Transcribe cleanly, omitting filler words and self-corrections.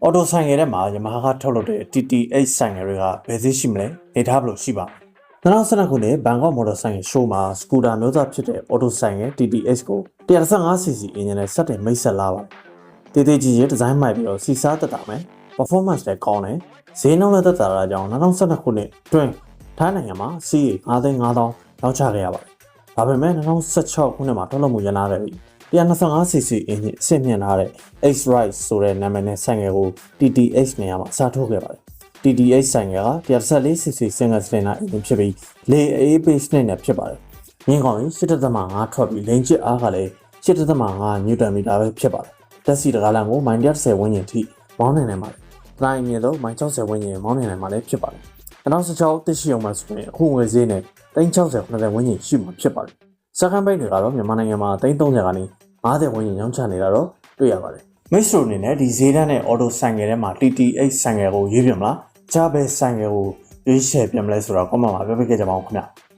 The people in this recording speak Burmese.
auto ဆိုင်ငယ်ထဲမှာယမဟာကထုတ်လုပ်တဲ့ TT8 ဆိုင်ငယ်တွေကဘယ်သေးရှိမလဲနေထားဘလို့ရှိပါ2012ခုနှစ်ဘန်ကောက်မော်တော်ဆိုင်ရှိုးမှာစကူတာမျိုးသားဖြစ်တဲ့ auto ဆိုင်ငယ် TT8 ကို 125cc အင်ဂျင်နဲ့စက်တင်မိတ်ဆက်လာပါတယ်တည်တည်ကြီးဒီဇိုင်းမိုက်ပြီးတော့စီစားတက်တာမယ် performance လည်းကောင်းတယ်ဈေးနှုန်းလည်းတက်တာကြောင့်2012ခုနှစ်တွင်ထိုင်းနိုင်ငံမှာ CA 9,500လောက်ချခဲ့ရပါတယ်ဒါပေမဲ့2016ခုနှစ်မှာထုတ်လုပ်မှုရနာခဲ့ပြီး 125cc အင်ဂျင်အဆင့်မြင့်ထားတဲ့ X-Ride ဆိုတဲ့နာမည်နဲ့ဆိုင်ငယ်ကို TT8 နေရာမှာစထုတ်ခဲ့ပါတယ် TT8 ဆိုင်ငယ်က 114cc single cylinder အင်ဂျင်ဖြစ်ပြီးလေအေး base နဲ့ဖြစ်ပါတယ်မြင့်ကောင်းရင် 8.5 ထွက်ပြီးလိန်ချစ်အားကလည်း 8.5 Newton meter ပဲဖြစ်ပါတယ်တက်စီတကားလမ်းကိုမိုင်130ဝန်းကျင်ထိမောင်းနိုင်ပါတယ်။တိုင်းအမြင့်တော့မိုင်60ဝန်းကျင်မောင်းနိုင်မှာလည်းဖြစ်ပါတယ်။2016တစ်ရှိအောင်မှဆိုရင်အခုငွေဈေးနဲ့360 ဝန်းကျင်ရှိမှာဖြစ်ပါတယ်။စက္ကန့်ပိတ်တွေကတော့မြန်မာနိုင်ငံမှာ330ကနေ50ဝန်းကျင်ရောင်းချနေတာတော့တွေ့ရပါတယ်။မိတ်ဆွေအနေနဲ့ဒီဈေးတန်းနဲ့ auto ဆိုင်ငယ်ထဲမှာ TT8 ဆိုင်ငယ်ကိုရွေးပြမလား။ကြားပဲဆိုင်ငယ်ကိုရွေးချယ်ပြမလဲဆိုတော့ comment မှာပြောပြခဲ့ကြပါဦးခင်ဗျ။